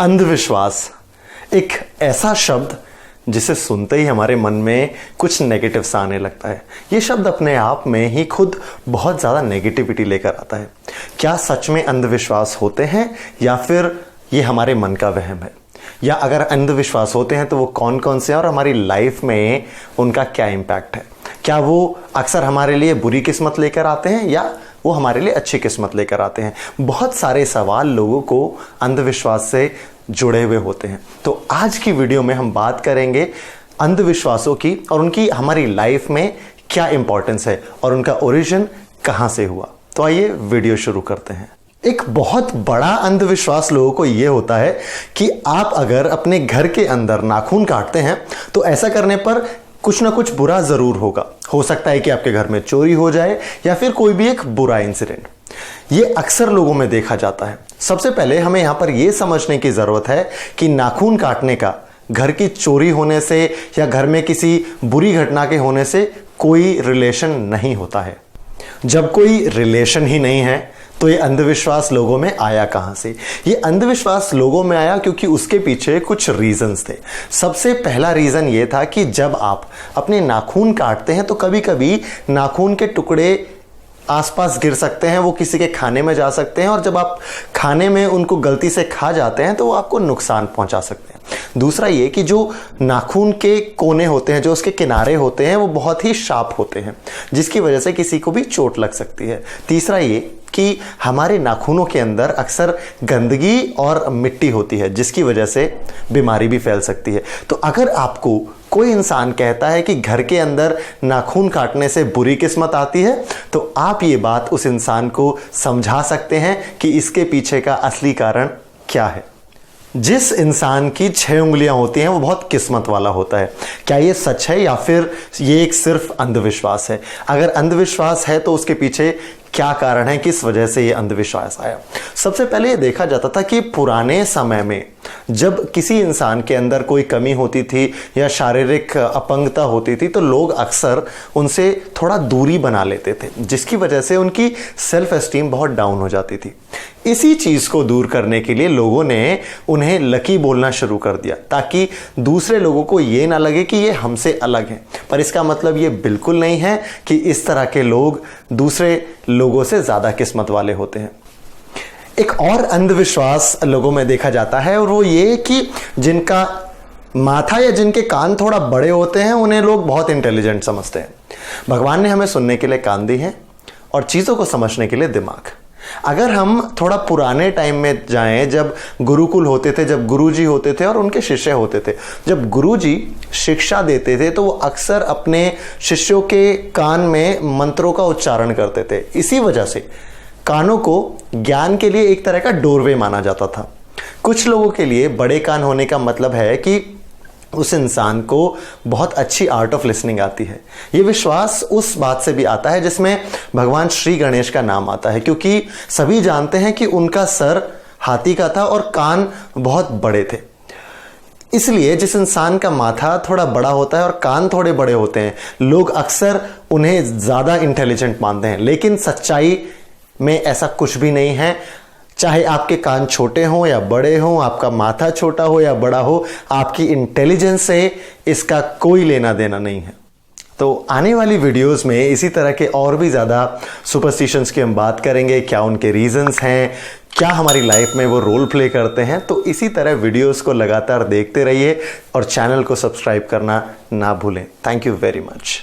अंधविश्वास एक ऐसा शब्द जिसे सुनते ही हमारे मन में कुछ नेगेटिव सा आने लगता है। ये शब्द अपने आप में ही खुद बहुत ज़्यादा नेगेटिविटी लेकर आता है। क्या सच में अंधविश्वास होते हैं या फिर ये हमारे मन का वहम है? या अगर अंधविश्वास होते हैं तो वो कौन कौन से हैं और हमारी लाइफ में उनका क्या इम्पैक्ट है? क्या वो अक्सर हमारे लिए बुरी किस्मत लेकर आते हैं या वो हमारे लिए अच्छी किस्मत लेकर आते हैं? बहुत सारे सवाल लोगों को अंधविश्वास से जुड़े हुए होते हैं। तो आज की वीडियो में हम बात करेंगे अंधविश्वासों की और उनकी हमारी लाइफ में क्या इंपॉर्टेंस है और उनका ओरिजिन कहां से हुआ। तो आइए वीडियो शुरू करते हैं। एक बहुत बड़ा अंधविश्वास लोगों को यह होता है कि आप अगर अपने घर के अंदर नाखून काटते हैं तो ऐसा करने पर कुछ ना कुछ बुरा जरूर होगा। हो सकता है कि आपके घर में चोरी हो जाए या फिर कोई भी एक बुरा इंसिडेंट। ये अक्सर लोगों में देखा जाता है। सबसे पहले हमें यहां पर यह समझने की जरूरत है कि नाखून काटने का घर की चोरी होने से या घर में किसी बुरी घटना के होने से कोई रिलेशन नहीं होता है। जब कोई रिलेशन ही नहीं है तो ये अंधविश्वास लोगों में आया कहां से? ये अंधविश्वास लोगों में आया क्योंकि उसके पीछे कुछ रीजंस थे। सबसे पहला रीजन ये था कि जब आप अपने नाखून काटते हैं तो कभी कभी नाखून के टुकड़े आसपास गिर सकते हैं, वो किसी के खाने में जा सकते हैं और जब आप खाने में उनको गलती से खा जाते हैं तो वो आपको नुकसान पहुंचा सकते हैं। दूसरा ये कि जो नाखून के कोने होते हैं, जो उसके किनारे होते हैं, वो बहुत ही शार्प होते हैं जिसकी वजह से किसी को भी चोट लग सकती है। तीसरा ये कि हमारे नाखूनों के अंदर अक्सर गंदगी और मिट्टी होती है जिसकी वजह से बीमारी भी फैल सकती है। तो अगर आपको कोई इंसान कहता है कि घर के अंदर नाखून काटने से बुरी किस्मत आती है तो आप ये बात उस इंसान को समझा सकते हैं कि इसके पीछे का असली कारण क्या है। जिस इंसान की 6 उंगलियां होती हैं वो बहुत किस्मत वाला होता है। क्या ये सच है या फिर ये एक सिर्फ अंधविश्वास है? अगर अंधविश्वास है तो उसके पीछे क्या कारण है, किस वजह से ये अंधविश्वास आया? सबसे पहले ये देखा जाता था कि पुराने समय में जब किसी इंसान के अंदर कोई कमी होती थी या शारीरिक अपंगता होती थी तो लोग अक्सर उनसे थोड़ा दूरी बना लेते थे जिसकी वजह से उनकी सेल्फ एस्टीम बहुत डाउन हो जाती थी। इसी चीज को दूर करने के लिए लोगों ने उन्हें लकी बोलना शुरू कर दिया ताकि दूसरे लोगों को ये ना लगे कि ये हमसे अलग हैं। पर इसका मतलब ये बिल्कुल नहीं है कि इस तरह के लोग दूसरे लोगों से ज्यादा किस्मत वाले होते हैं। एक और अंधविश्वास लोगों में देखा जाता है और वो ये कि जिनका माथा या जिनके कान थोड़ा बड़े होते हैं उन्हें लोग बहुत इंटेलिजेंट समझते हैं। भगवान ने हमें सुनने के लिए कान दी हैं और चीजों को समझने के लिए दिमाग। अगर हम थोड़ा पुराने टाइम में जाएं, जब गुरुकुल होते थे, जब गुरुजी होते थे और उनके शिष्य होते थे, जब गुरुजी शिक्षा देते थे तो वो अक्सर अपने शिष्यों के कान में मंत्रों का उच्चारण करते थे। इसी वजह से कानों को ज्ञान के लिए एक तरह का डोरवे माना जाता था। कुछ लोगों के लिए बड़े कान होने का मतलब है कि उस इंसान को बहुत अच्छी आर्ट ऑफ लिसनिंग आती है। यह विश्वास उस बात से भी आता है जिसमें भगवान श्री गणेश का नाम आता है क्योंकि सभी जानते हैं कि उनका सर हाथी का था और कान बहुत बड़े थे। इसलिए जिस इंसान का माथा थोड़ा बड़ा होता है और कान थोड़े बड़े होते हैं लोग अक्सर उन्हें ज्यादा इंटेलिजेंट मानते हैं। लेकिन सच्चाई में ऐसा कुछ भी नहीं है। चाहे आपके कान छोटे हों या बड़े हों, आपका माथा छोटा हो या बड़ा हो, आपकी इंटेलिजेंस से इसका कोई लेना देना नहीं है। तो आने वाली वीडियोस में इसी तरह के और भी ज़्यादा सुपरस्टिशंस की हम बात करेंगे, क्या उनके रीजंस हैं, क्या हमारी लाइफ में वो रोल प्ले करते हैं। तो इसी तरह वीडियोस को लगातार देखते रहिए और चैनल को सब्सक्राइब करना ना भूलें। Thank you very much.